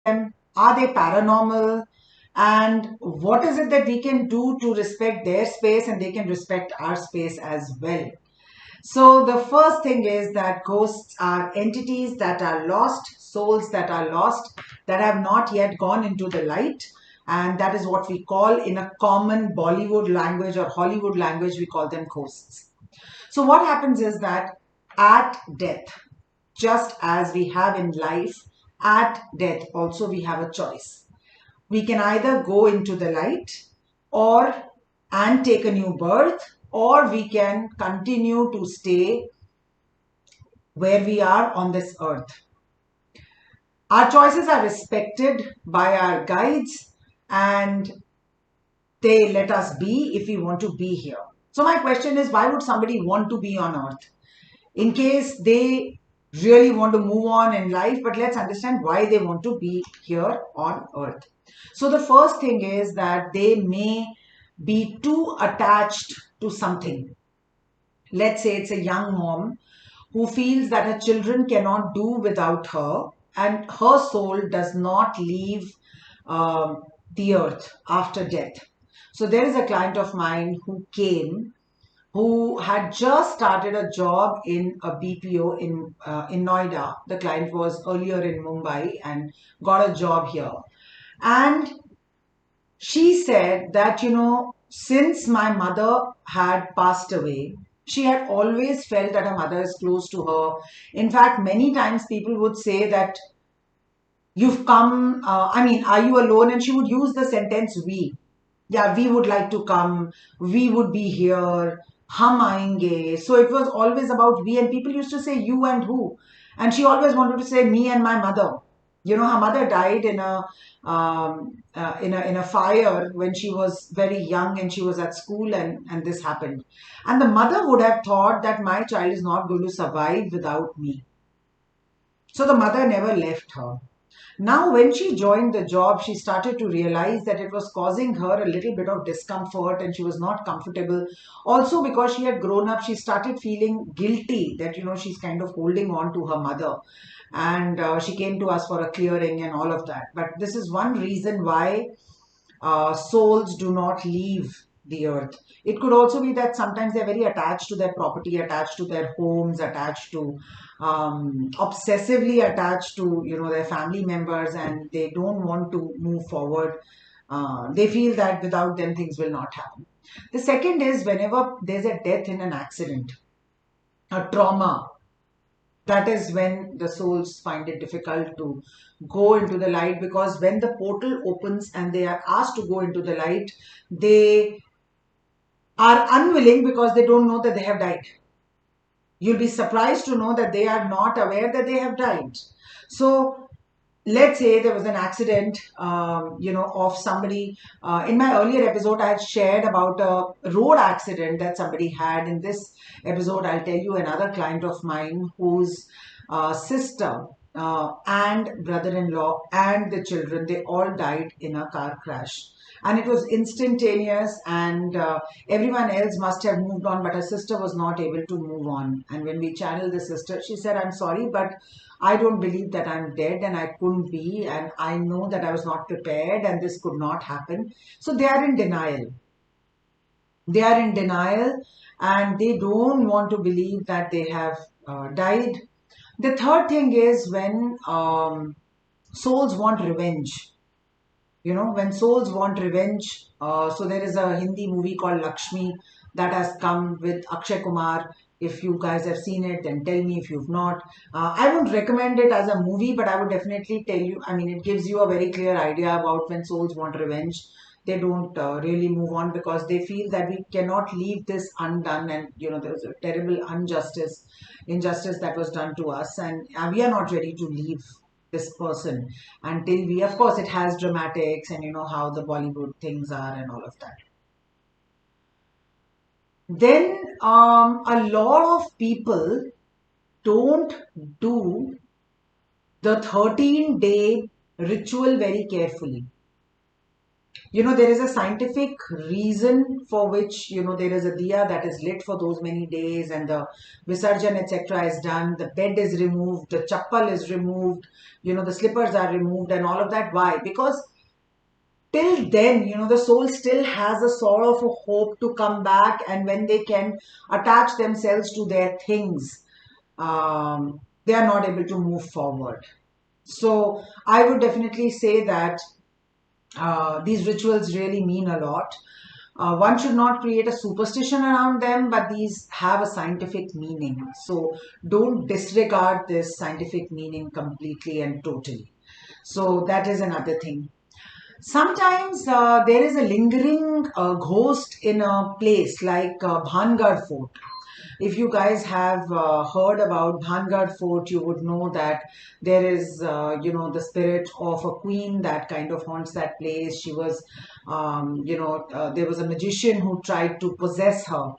them? Are they paranormal? And what is it that we can do to respect their space and they can respect our space as well? So, the first thing is that ghosts are entities that are lost, souls that are lost, that have not yet gone into the light. And that is what we call, in a common Bollywood language or Hollywood language, we call them ghosts. So, what happens is that at death, just as we have in life, at death also we have a choice. We can either go into the light or and take a new birth, or we can continue to stay where we are on this earth. Our choices are respected by our guides, and they let us be if we want to be here. So my question is, why would somebody want to be on earth? In case they really want to move on in life, but let's understand why they want to be here on earth. So the first thing is that they may be too attached to something. Let's say it's a young mom who feels that her children cannot do without her, and her soul does not leave the earth after death. So there is a client of mine who came, who had just started a job in a BPO in Noida. The client was earlier in Mumbai and got a job here. And she said that, since my mother had passed away, she had always felt that her mother is close to her. In fact, many times people would say that you've come, are you alone? And she would use the sentence we. Yeah, we would like to come, we would be here, hum aayenge. So it was always about we, and people used to say you and who. And she always wanted to say me and my mother. Her mother died in a fire when she was very young and she was at school, and this happened. And the mother would have thought that my child is not going to survive without me. So the mother never left her. Now, when she joined the job, she started to realize that it was causing her a little bit of discomfort and she was not comfortable. Also, because she had grown up, she started feeling guilty that, she's kind of holding on to her mother. And she came to us for a clearing and all of that. But this is one reason why souls do not leave the earth. It could also be that sometimes they're very attached to their property, attached to their homes, attached to obsessively attached to their family members, and they don't want to move forward. They feel that without them things will not happen. The second is whenever there's a death in an accident, a trauma, that is when the souls find it difficult to go into the light, because when the portal opens and they are asked to go into the light, they are unwilling because they don't know that they have died. You'll be surprised to know that they are not aware that they have died. So let's say there was an accident, of somebody. In my earlier episode, I had shared about a road accident that somebody had. In this episode, I'll tell you another client of mine whose sister and brother-in-law and the children, they all died in a car crash. And it was instantaneous, and everyone else must have moved on, but her sister was not able to move on. And when we channeled the sister, she said, I'm sorry, but I don't believe that I'm dead and I couldn't be, and I know that I was not prepared and this could not happen. So they are in denial. They are in denial and they don't want to believe that they have died. The third thing is when souls want revenge. When souls want revenge. So there is a Hindi movie called Lakshmi that has come with Akshay Kumar. If you guys have seen it, then tell me. If you've not, I wouldn't recommend it as a movie, but I would definitely tell you. I mean, it gives you a very clear idea about when souls want revenge. They don't really move on because they feel that we cannot leave this undone, and there was a terrible injustice that was done to us, and we are not ready to leave this person until we, of course, it has dramatics and how the Bollywood things are and all of that. Then a lot of people don't do the 13-day ritual very carefully. There is a scientific reason for which, there is a diya that is lit for those many days, and the visarjan, etc. is done. The bed is removed, the chappal is removed, the slippers are removed, and all of that. Why? Because till then, the soul still has a sort of a hope to come back, and when they can attach themselves to their things, they are not able to move forward. So I would definitely say that these rituals really mean a lot. One should not create a superstition around them, but these have a scientific meaning. So don't disregard this scientific meaning completely and totally. So that is another thing. Sometimes there is a lingering ghost in a place like Bhangar Fort. If you guys have heard about Bhangar Fort, you would know that there is, the spirit of a queen that kind of haunts that place. She was, there was a magician who tried to possess her,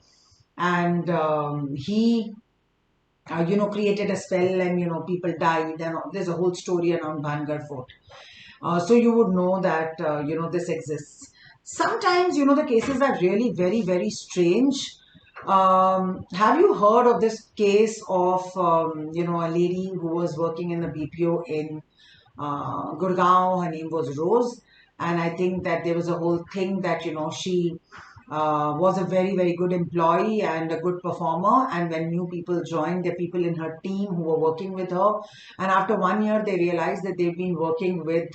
and he, created a spell, and people died, and there's a whole story around Bhangar Fort. So you would know that this exists. Sometimes the cases are really very very strange. Have you heard of this case of a lady who was working in the BPO in Gurgaon? Her name was Rose, and I think that there was a whole thing that she was a very very good employee and a good performer. And when new people joined, the people in her team who were working with her, and after 1 year they realized that they've been working with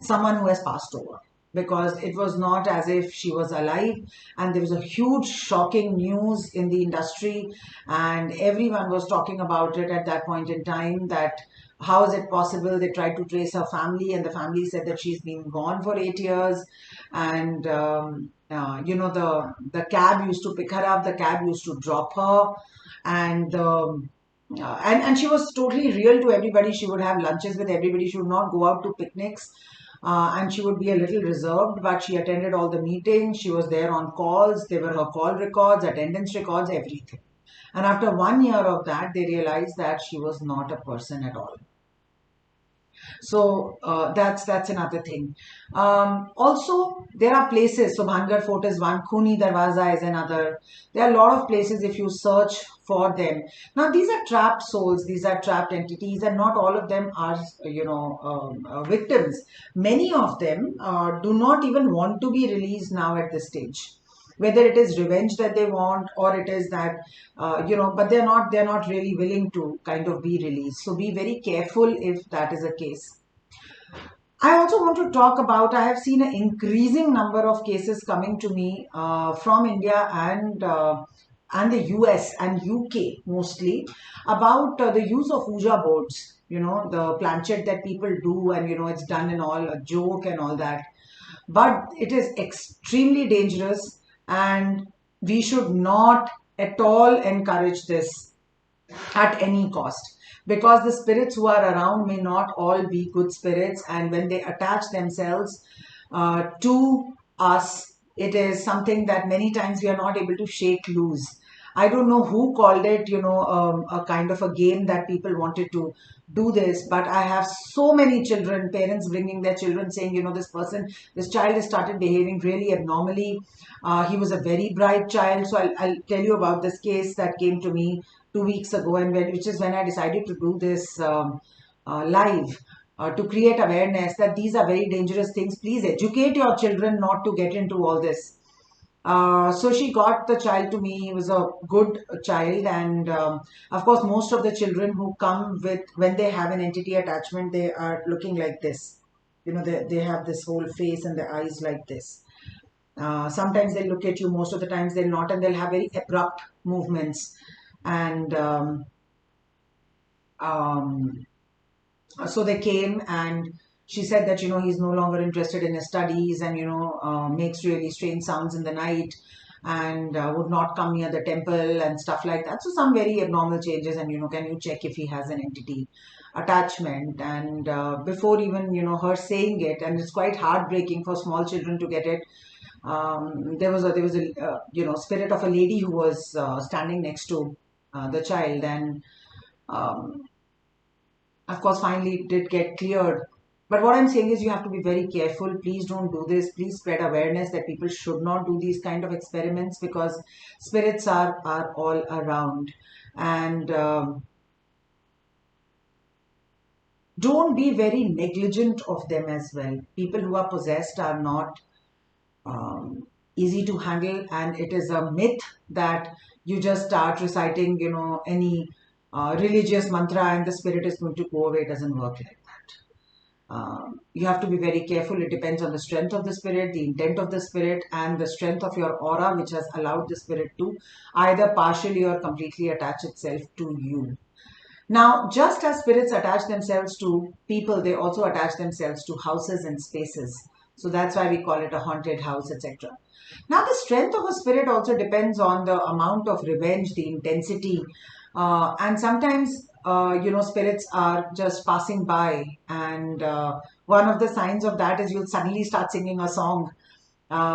someone who has passed over, because it was not as if she was alive. And there was a huge shocking news in the industry, and everyone was talking about it at that point in time, that how is it possible. They tried to trace her family, and the family said that she's been gone for 8 years. And the cab used to pick her up, the cab used to drop her, and and she was totally real to everybody. She would have lunches with everybody. She would not go out to picnics, and she would be a little reserved, but she attended all the meetings. She was there on calls. There were her call records, attendance records, everything. And after 1 year of that, they realized that she was not a person at all. So that's another thing. Also, there are places. So Bhangar Fort is one. Khuni Darwaza is another. There are a lot of places if you search for them. Now these are trapped souls. These are trapped entities, and not all of them are victims. Many of them do not even want to be released now at this stage, whether it is revenge that they want, or it is that but they're not really willing to kind of be released. So be very careful if that is a case. I also want to talk about, I have seen an increasing number of cases coming to me from India and the US and UK mostly, about the use of Ouija boards, the planchette that people do, and it's done in all a joke and all that. But it is extremely dangerous, and we should not at all encourage this at any cost, because the spirits who are around may not all be good spirits, and when they attach themselves to us, it is something that many times we are not able to shake loose. I don't know who called it, a kind of a game that people wanted to do this, but I have so many children, parents bringing their children saying, this child has started behaving really abnormally. He was a very bright child. So I'll tell you about this case that came to me 2 weeks ago, and which is when I decided to do this live, to create awareness that these are very dangerous things. Please educate your children not to get into all this. So she got the child to me. He was a good child, and of course, most of the children who come with, when they have an entity attachment, they are looking like this. They have this whole face and their eyes like this. Sometimes they look at you, most of the times they'll not, and they'll have very abrupt movements. And um, so they came, and she said that he's no longer interested in his studies, and makes really strange sounds in the night, and would not come near the temple and stuff like that. So some very abnormal changes, and can you check if he has an entity attachment? And before even her saying it, and it's quite heartbreaking for small children to get it. There was a spirit of a lady who was standing next to the child, and um, of course finally it did get cleared But what I'm saying is you have to be very careful. Please don't do this. Please spread awareness that people should not do these kind of experiments, because spirits are all around. And don't be very negligent of them as well. People who are possessed are not easy to handle, and it is a myth that you just start reciting, any religious mantra and the spirit is going to go away. It doesn't work like that. You have to be very careful. It depends on the strength of the spirit, the intent of the spirit, and the strength of your aura, which has allowed the spirit to either partially or completely attach itself to you. Now, just as spirits attach themselves to people, they also attach themselves to houses and spaces. So that's why we call it a haunted house, etc. Now, the strength of a spirit also depends on the amount of revenge, the intensity, and sometimes, spirits are just passing by, and one of the signs of that is you'll suddenly start singing a song,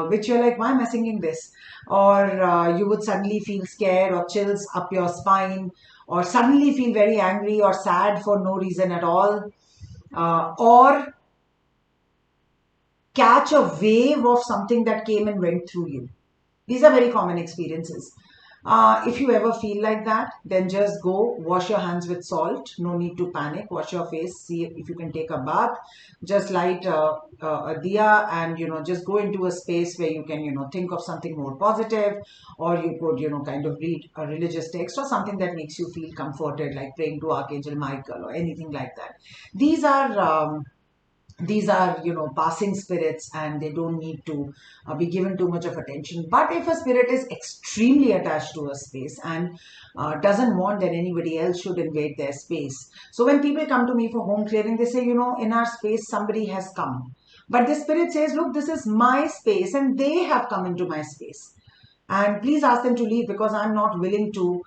which you're like, why am I singing this? Or you would suddenly feel scared or chills up your spine, or suddenly feel very angry or sad for no reason at all, or catch a wave of something that came and went through you. These are very common experiences. If you ever feel like that, then just go wash your hands with salt. No need to panic. Wash your face. See if you can take a bath. Just light a diya, and just go into a space where you can think of something more positive, or you could kind of read a religious text or something that makes you feel comforted, like praying to Archangel Michael or anything like that. These are passing spirits, and they don't need to be given too much of attention. But if a spirit is extremely attached to a space and doesn't want that anybody else should invade their space, so when people come to me for home clearing, they say, in our space somebody has come, but the spirit says, look, this is my space and they have come into my space, and please ask them to leave, because I'm not willing to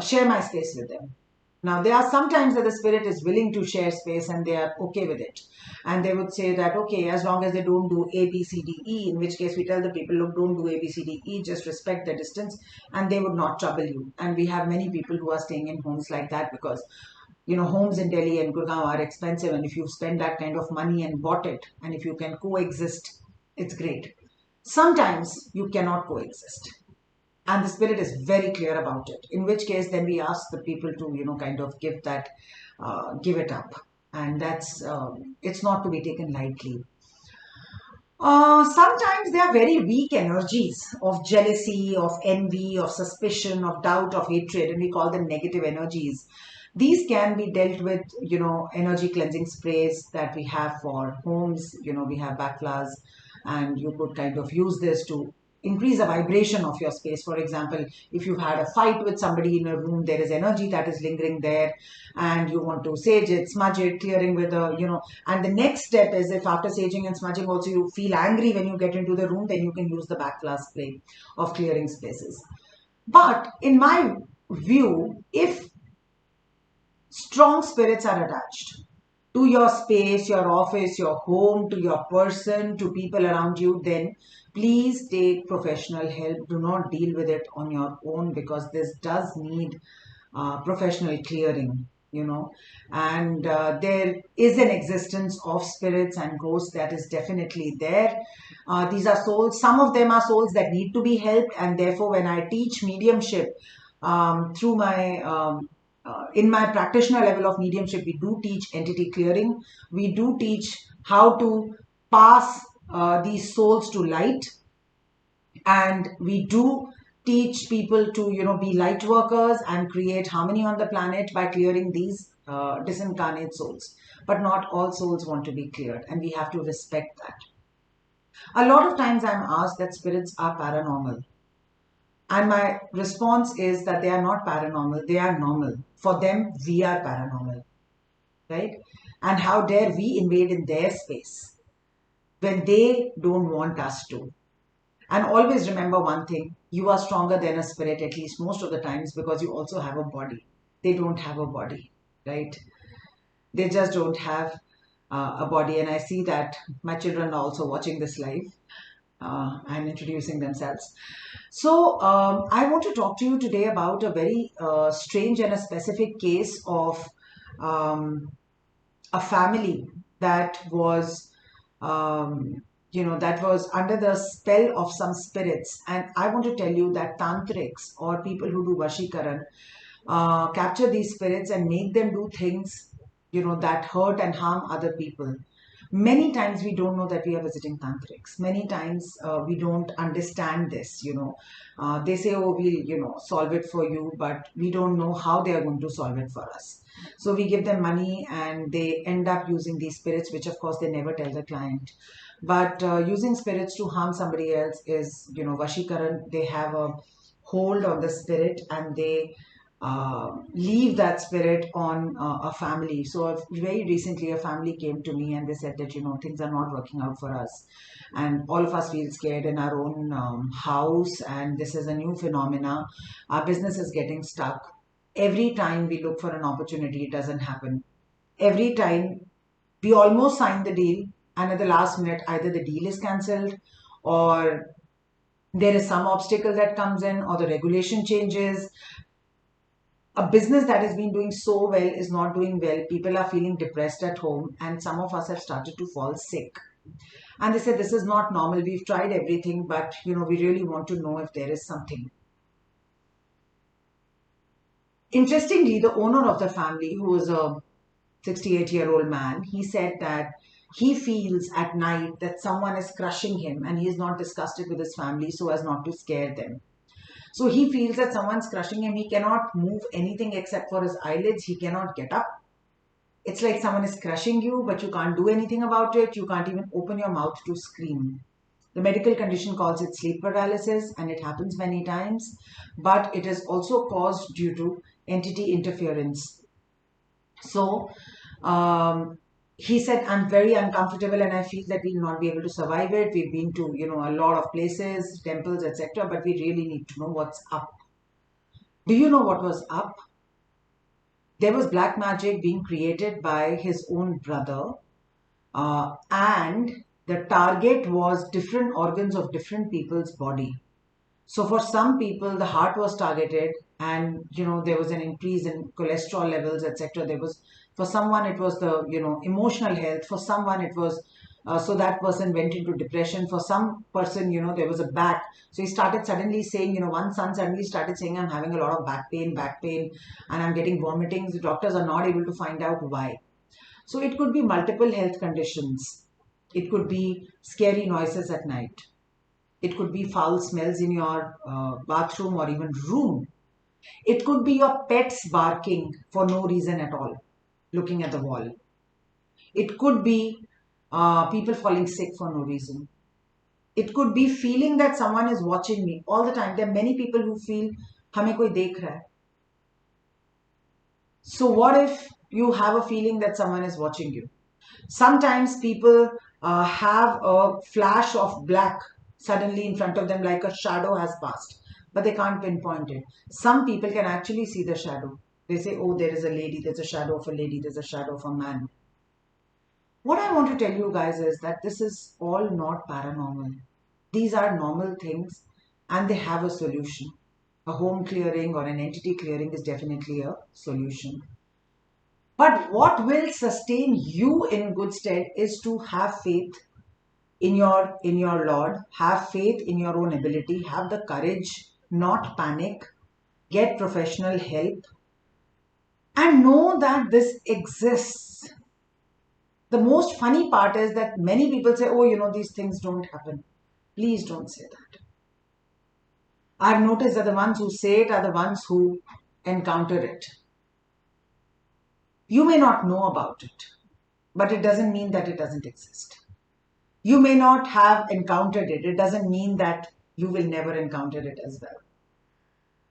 share my space with them. Now, there are sometimes that the spirit is willing to share space and they are okay with it. And they would say that, okay, as long as they don't do A, B, C, D, E, in which case we tell the people, look, don't do A, B, C, D, E, just respect the distance, and they would not trouble you. And we have many people who are staying in homes like that, because homes in Delhi and Gurgaon are expensive, and if you spend that kind of money and bought it, and if you can coexist, it's great. Sometimes you cannot coexist, and the spirit is very clear about it, in which case then we ask the people to kind of give it up, and that's it's not to be taken lightly. Sometimes there are very weak energies of jealousy, of envy, of suspicion, of doubt, of hatred, and we call them negative energies. These can be dealt with, energy cleansing sprays that we have for homes. We have backflowers, and you could kind of use this to increase the vibration of your space. For example, if you've had a fight with somebody in a room, there is energy that is lingering there, and you want to sage it, smudge it, clearing with and the next step is, if after saging and smudging also you feel angry when you get into the room, then you can use the backflower spray of clearing spaces. But in my view, if strong spirits are attached to your space, your office, your home, to your person, to people around you, then please take professional help. Do not deal with it on your own, because this does need professional clearing, and there is an existence of spirits and ghosts that is definitely there. These are souls. Some of them are souls that need to be helped, and therefore when I teach mediumship, through my in my practitioner level of mediumship, we do teach entity clearing. We do teach how to pass these souls to light, and we do teach people to be light workers and create harmony on the planet by clearing these disincarnate souls. But not all souls want to be cleared, and we have to respect that. A lot of times I'm asked that spirits are paranormal, and my response is that they are not paranormal, they are normal. For them, we are paranormal, right? And how dare we invade in their space when they don't want us to? And always remember one thing, you are stronger than a spirit, at least most of the times, because you also have a body. They don't have a body, right? They just don't have a body. And I see that my children are also watching this live and introducing themselves. So, I want to talk to you today about a very strange and a specific case of a family that was, um, that was under the spell of some spirits. And I want to tell you that tantrics or people who do Vashikaran capture these spirits and make them do things, that hurt and harm other people. Many times we don't know that we are visiting tantrics. Many times we don't understand this. They say, oh, we'll, solve it for you, but we don't know how they are going to solve it for us. So we give them money and they end up using these spirits, which of course they never tell the client. But using spirits to harm somebody else is, Vashikaran. They have a hold on the spirit and they leave that spirit on a family. So very recently a family came to me and they said that, things are not working out for us. And all of us feel scared in our own house. And this is a new phenomena. Our business is getting stuck. Every time we look for an opportunity, it doesn't happen. Every time we almost sign the deal, and at the last minute, either the deal is cancelled or there is some obstacle that comes in or the regulation changes. A business that has been doing so well is not doing well. People are feeling depressed at home, and some of us have started to fall sick. And they said, this is not normal. We've tried everything, but we really want to know if there is something. Interestingly, the owner of the family, who was a 68-year-old man, he said that he feels at night that someone is crushing him and he is not discussed it with his family so as not to scare them. So he feels that someone's crushing him. He cannot move anything except for his eyelids. He cannot get up. It's like someone is crushing you, but you can't do anything about it. You can't even open your mouth to scream. The medical condition calls it sleep paralysis, and it happens many times, but it is also caused due to entity interference. So he said, I'm very uncomfortable and I feel that we'll not be able to survive it. We've been to, a lot of places, temples, etc., but we really need to know what's up. Do you know what was up? There was black magic being created by his own brother, and the target was different organs of different people's body. So for some people, the heart was targeted, and there was an increase in cholesterol levels, etc. There was, for someone it was the emotional health. For someone it was so that person went into depression. For some person, there was a back. So he started suddenly saying, one son suddenly started saying, I'm having a lot of back pain, and I'm getting vomiting. The doctors are not able to find out why. So it could be multiple health conditions. It could be scary noises at night. It could be foul smells in your bathroom or even room. It could be your pets barking for no reason at all, looking at the wall. It could be people falling sick for no reason. It could be feeling that someone is watching me all the time. There are many people who feel, हमें कोई देख रहा है. So what if you have a feeling that someone is watching you? Sometimes people have a flash of black suddenly in front of them, like a shadow has passed, but they can't pinpoint it. Some people can actually see the shadow. They say, oh, there is a lady, there's a shadow of a lady, there's a shadow of a man. What I want to tell you guys is that this is all not paranormal. These are normal things and they have a solution. A home clearing or an entity clearing is definitely a solution. But what will sustain you in good stead is to have faith in your Lord, have faith in your own ability, have the courage, not panic, get professional help, and know that this exists. The most funny part is that many people say, oh, these things don't happen. Please don't say that. I've noticed that the ones who say it are the ones who encounter it. You may not know about it, but it doesn't mean that it doesn't exist. You may not have encountered it. It doesn't mean that you will never encounter it as well.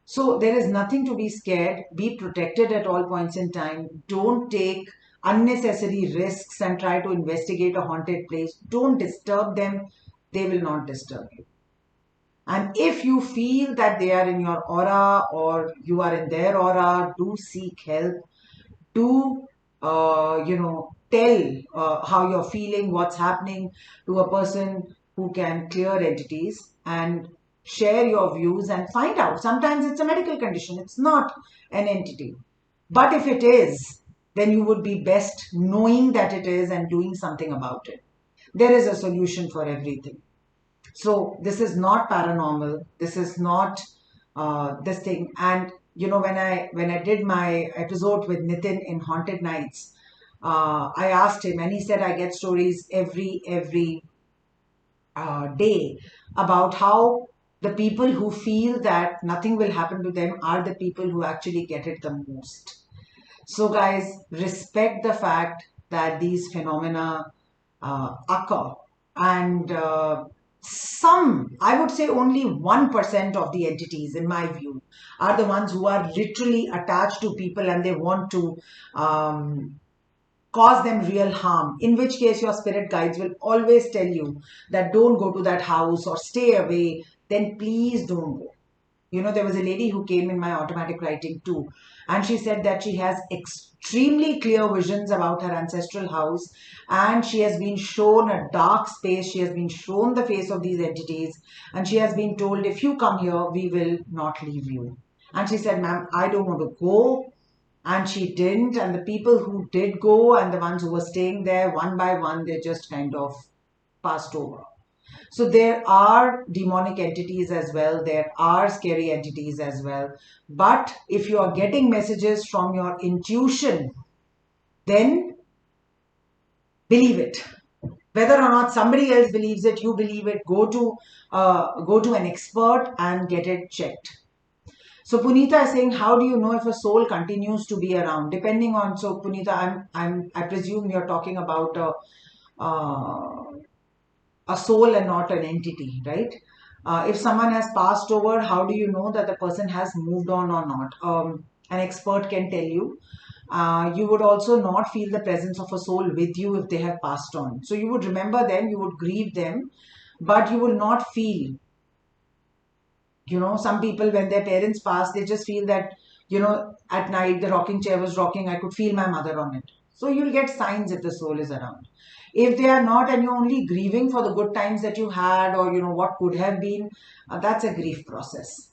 So there is nothing to be scared. Be protected at all points in time. Don't take unnecessary risks and try to investigate a haunted place. Don't disturb them. They will not disturb you. And if you feel that they are in your aura or you are in their aura, do seek help. Do, tell how you're feeling, what's happening to a person who can clear entities, and share your views and find out. Sometimes it's a medical condition. It's not an entity. But if it is, then you would be best knowing that it is and doing something about it. There is a solution for everything. So this is not paranormal. This is not this thing. And when I did my episode with Nitin in Haunted Nights, I asked him, and he said I get stories every day about how the people who feel that nothing will happen to them are the people who actually get it the most. So, guys, respect the fact that these phenomena occur, and I would say only 1% of the entities, in my view, are the ones who are literally attached to people and they want to cause them real harm, in which case your spirit guides will always tell you that don't go to that house or stay away, then please don't go. There was a lady who came in my automatic writing too, and she said that she has extremely clear visions about her ancestral house, and she has been shown a dark space. She has been shown the face of these entities, and she has been told, if you come here, we will not leave you. And she said, ma'am, I don't want to go. And she didn't. And the people who did go and the ones who were staying there, one by one, they just kind of passed over. So there are demonic entities as well. There are scary entities as well. But if you are getting messages from your intuition, then believe it. Whether or not somebody else believes it, you believe it. Go to an expert and get it checked. So Punita is saying, how do you know if a soul continues to be around? Depending on, so Punita, I presume you're talking about uh, a soul and not an entity, right? If someone has passed over, how do you know that the person has moved on or not? An expert can tell you. You would also not feel the presence of a soul with you if they have passed on. So you would remember them, you would grieve them, but you will not feel. Some people, when their parents pass, they just feel that, at night the rocking chair was rocking, I could feel my mother on it. So you'll get signs if the soul is around. If they are not and you're only grieving for the good times that you had, or what could have been, that's a grief process.